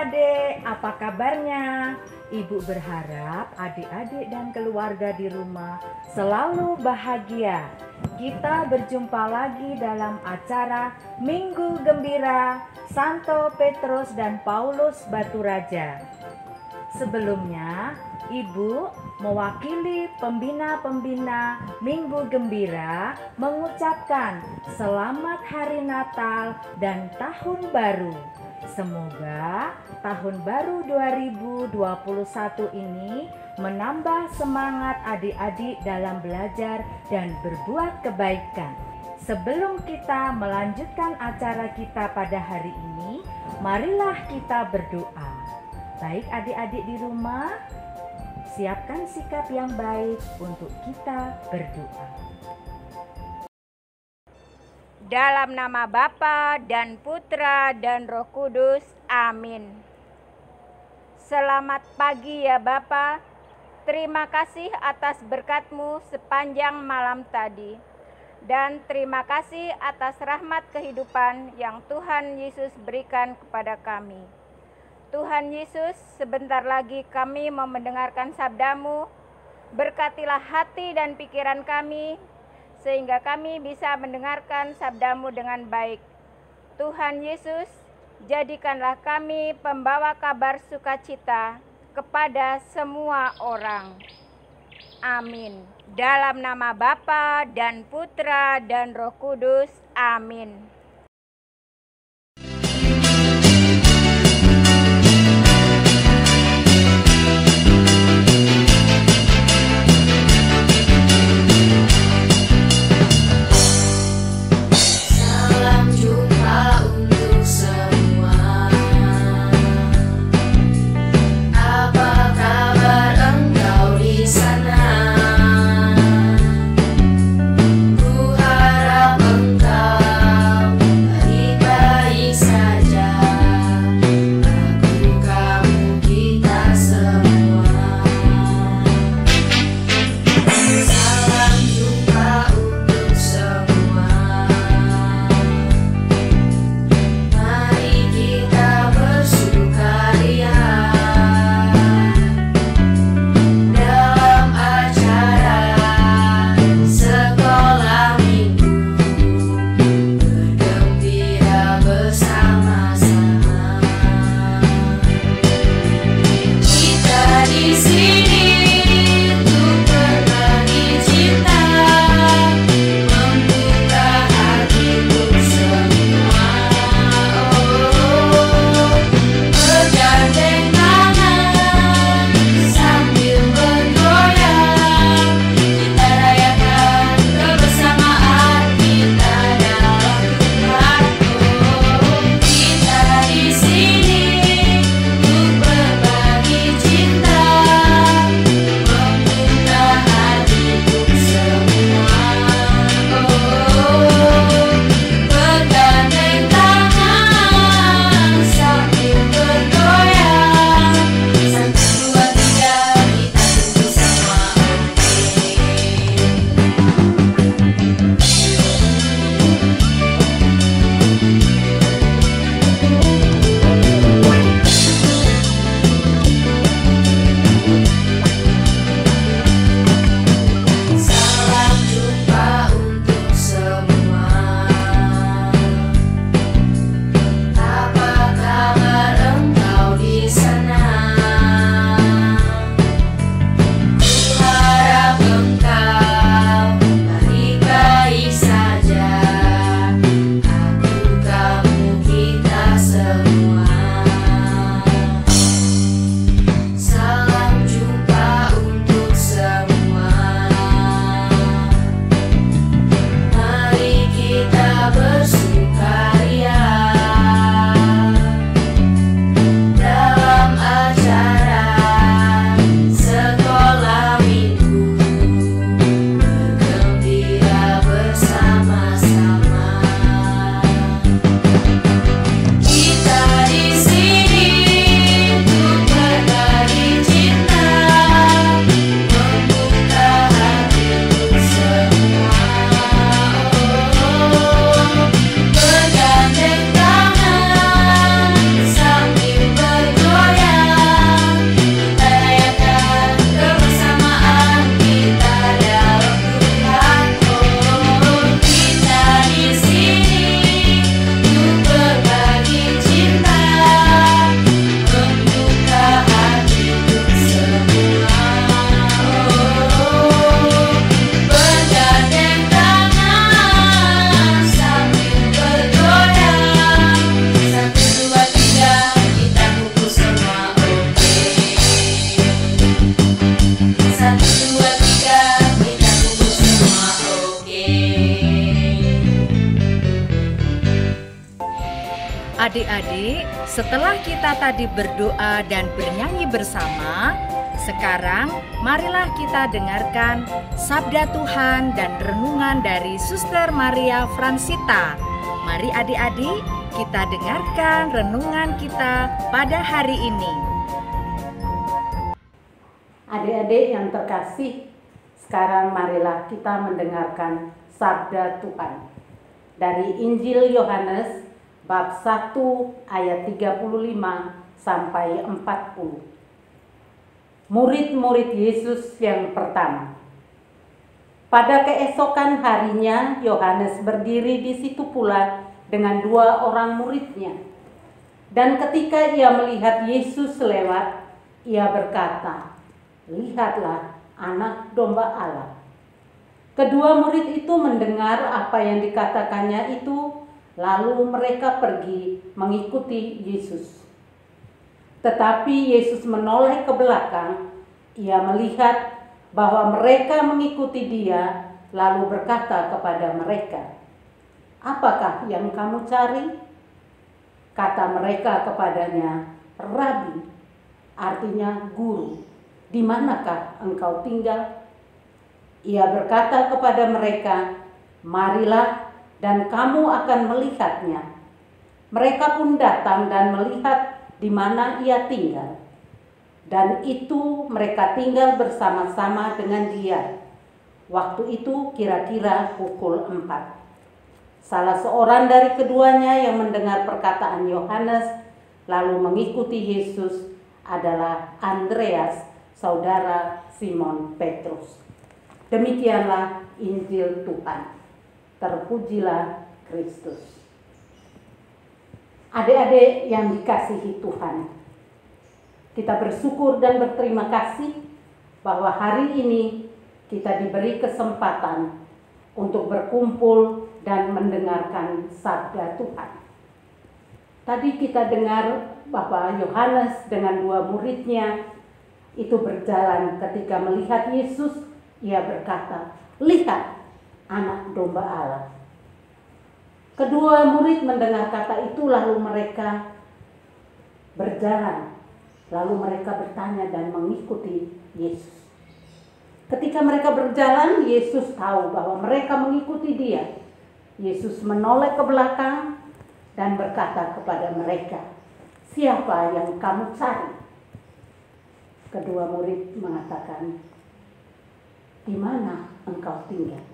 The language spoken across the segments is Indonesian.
adik-adik, apa kabarnya? Ibu berharap adik-adik dan keluarga di rumah selalu bahagia. Kita berjumpa lagi dalam acara Minggu Gembira Santo Petrus dan Paulus Baturaja. Sebelumnya, Ibu mewakili pembina-pembina Minggu Gembira mengucapkan Selamat Hari Natal dan Tahun Baru. Semoga tahun baru 2021 ini menambah semangat adik-adik dalam belajar dan berbuat kebaikan. Sebelum kita melanjutkan acara kita pada hari ini, marilah kita berdoa. Baik adik-adik di rumah, siapkan sikap yang baik untuk kita berdoa. Dalam nama Bapa dan Putra dan Roh Kudus, amin. Selamat pagi ya Bapa. Terima kasih atas berkat-Mu sepanjang malam tadi. Dan terima kasih atas rahmat kehidupan yang Tuhan Yesus berikan kepada kami. Tuhan Yesus, sebentar lagi kami mau mendengarkan sabda-Mu. Berkatilah hati dan pikiran kami, sehingga kami bisa mendengarkan sabda-Mu dengan baik. Tuhan Yesus, jadikanlah kami pembawa kabar sukacita kepada semua orang. Amin. Dalam nama Bapa dan Putra dan Roh Kudus. Amin. Ku harap engkau Adik-adik, setelah kita tadi berdoa dan bernyanyi bersama, sekarang marilah kita dengarkan sabda Tuhan dan renungan dari Suster Maria Fransita. Mari adik-adik, kita dengarkan renungan kita pada hari ini. Adik-adik yang terkasih, sekarang marilah kita mendengarkan sabda Tuhan dari Injil Yohanes bab 1 ayat 35 sampai 40. Murid-murid Yesus yang pertama. Pada keesokan harinya Yohanes berdiri di situ pula dengan 2 orang muridnya. Dan ketika ia melihat Yesus lewat, ia berkata, "Lihatlah Anak Domba Allah." Kedua murid itu mendengar apa yang dikatakannya itu, lalu mereka pergi mengikuti Yesus. Tetapi Yesus menoleh ke belakang, ia melihat bahwa mereka mengikuti dia, lalu berkata kepada mereka, "Apakah yang kamu cari?" Kata mereka kepadanya, "Rabi," artinya guru, "di manakah engkau tinggal?" Ia berkata kepada mereka, "Marilah dan kamu akan melihatnya." Mereka pun datang dan melihat di mana ia tinggal. Dan itu mereka tinggal bersama-sama dengan dia. Waktu itu kira-kira pukul 4. Salah seorang dari keduanya yang mendengar perkataan Yohanes lalu mengikuti Yesus adalah Andreas, saudara Simon Petrus. Demikianlah Injil Tuhan. Terpujilah Kristus. Adik-adik yang dikasihi Tuhan, kita bersyukur dan berterima kasih bahwa hari ini kita diberi kesempatan untuk berkumpul dan mendengarkan sabda Tuhan. Tadi kita dengar bahwa Yohanes dengan 2 muridnya itu berjalan ketika melihat Yesus, ia berkata, "Lihat Anak Domba Allah." Kedua murid mendengar kata itu lalu mereka berjalan. Lalu mereka bertanya dan mengikuti Yesus. Ketika mereka berjalan, Yesus tahu bahwa mereka mengikuti dia. Yesus menoleh ke belakang dan berkata kepada mereka, "Siapa yang kamu cari?" Kedua murid mengatakan, "Di mana engkau tinggal?"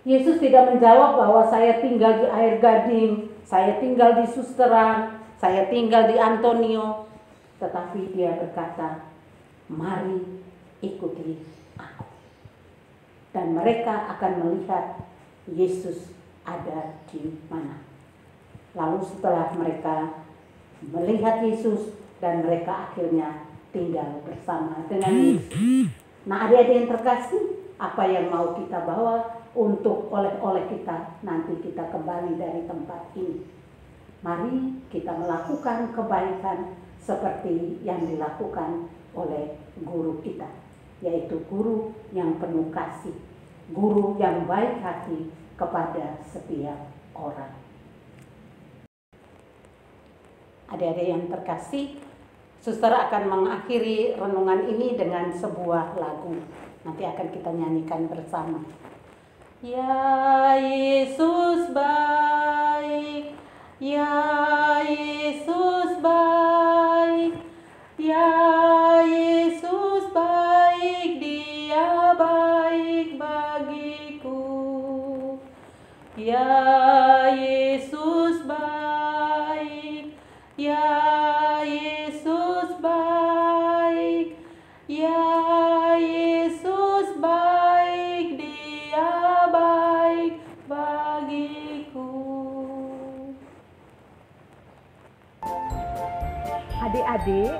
Yesus tidak menjawab bahwa saya tinggal di Air Gading, saya tinggal di Susteran, saya tinggal di Antonio. Tetapi dia berkata, "Mari ikuti aku." Dan mereka akan melihat Yesus ada di mana. Lalu setelah mereka melihat Yesus dan mereka akhirnya tinggal bersama dengan Yesus. Nah, adik-adik yang terkasih, apa yang mau kita bawa untuk oleh-oleh kita nanti kita kembali dari tempat ini? Mari kita melakukan kebaikan seperti yang dilakukan oleh guru kita, yaitu guru yang penuh kasih, guru yang baik hati kepada setiap orang. Adik-adik yang terkasih, Suster akan mengakhiri renungan ini dengan sebuah lagu. Nanti akan kita nyanyikan bersama. Ya Yesus baik, ya Yesus baik, ya Yesus baik, Dia baik bagiku. Ya Yesus baik, ya Yesus baik, ya Yesus baik, Dia baik bagiku. Adik-adik,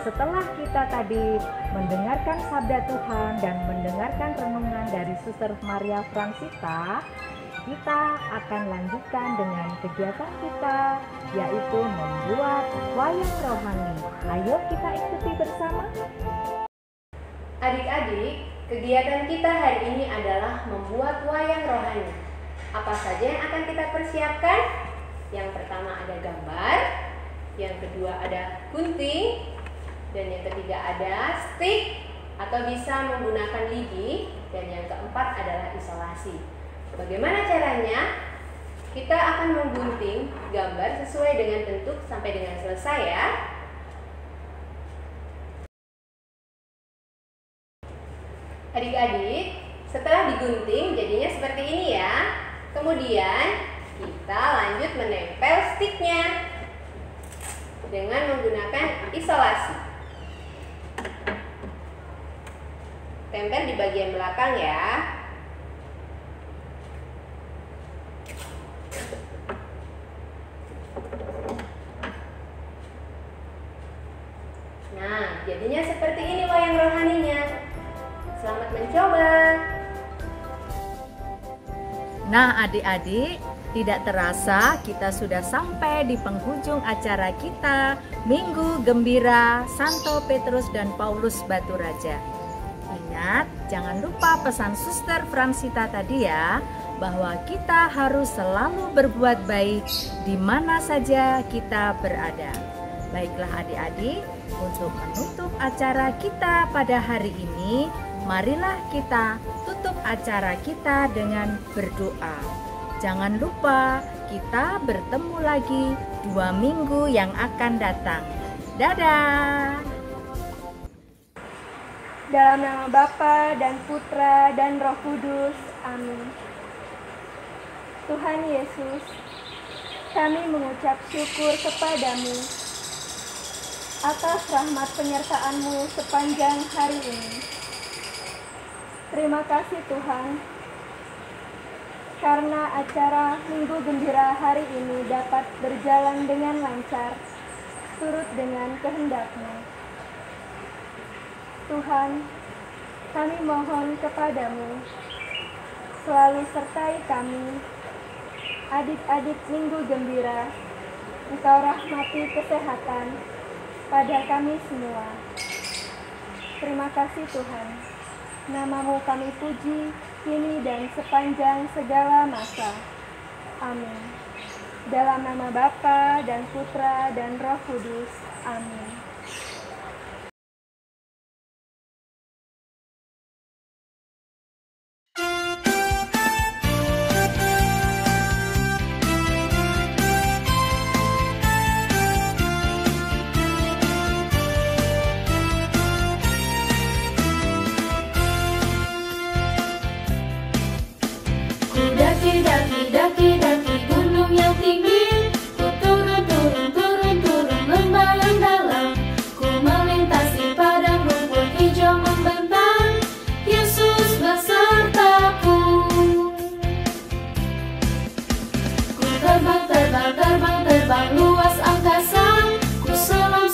setelah kita tadi mendengarkan sabda Tuhan dan mendengarkan renungan dari Suster Maria Fransita, kita akan lanjutkan dengan kegiatan kita, yaitu membuat wayang rohani. Ayo kita ikuti bersama. Adik-adik, kegiatan kita hari ini adalah membuat wayang rohani. Apa saja yang akan kita persiapkan? Yang pertama ada gambar, yang kedua ada gunting, dan yang ketiga ada stick atau bisa menggunakan lidi, dan yang keempat adalah isolasi. Bagaimana caranya? Kita akan menggunting gambar sesuai dengan bentuk sampai dengan selesai ya. Adik-adik, setelah digunting jadinya seperti ini ya. Kemudian kita lanjut menempel sticknya dengan menggunakan isolasi. Tempel di bagian belakang ya. Nah, jadinya seperti ini wayang rohaninya. Selamat mencoba. Nah adik-adik, tidak terasa kita sudah sampai di penghujung acara kita Minggu Gembira Santo Petrus dan Paulus Baturaja. Ingat, jangan lupa pesan Suster Fransita tadi ya, bahwa kita harus selalu berbuat baik di mana saja kita berada. Baiklah adik-adik, untuk menutup acara kita pada hari ini, marilah kita tutup acara kita dengan berdoa. Jangan lupa kita bertemu lagi 2 minggu yang akan datang. Dadah! Dalam nama Bapa dan Putra dan Roh Kudus. Amin. Tuhan Yesus, kami mengucap syukur kepadamu atas rahmat penyertaan-Mu sepanjang hari ini. Terima kasih Tuhan, karena acara Minggu Gembira hari ini dapat berjalan dengan lancar, turut dengan kehendak-Mu. Tuhan, kami mohon kepadamu, selalu sertai kami, adik-adik Minggu Gembira. Engkau rahmati kesehatan pada kami semua. Terima kasih Tuhan. Nama-Mu kami puji, kini dan sepanjang segala masa. Amin. Dalam nama Bapa dan Putra dan Roh Kudus. Amin. Daki gunung yang tinggi, ku turun lembah yang dalam, ku melintasi padang rumput hijau membentang, Yesus besertaku. Ku terbang luas angkasa, ku selam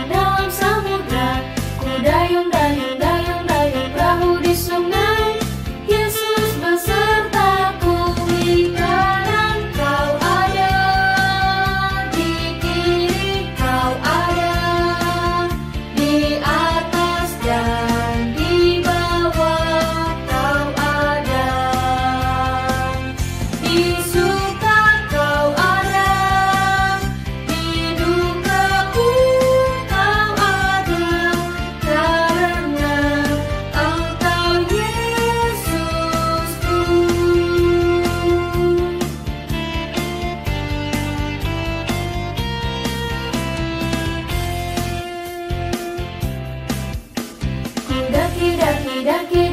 dalam samudra, ku dayung perahu di sungai, Yesus besertaku. Di kanan Kau ada, di kiri Kau ada, di atas dan di bawah Kau ada, di suka Kau ada, di dukaku Kau ada, karena Engkau Yesusku. Ku daki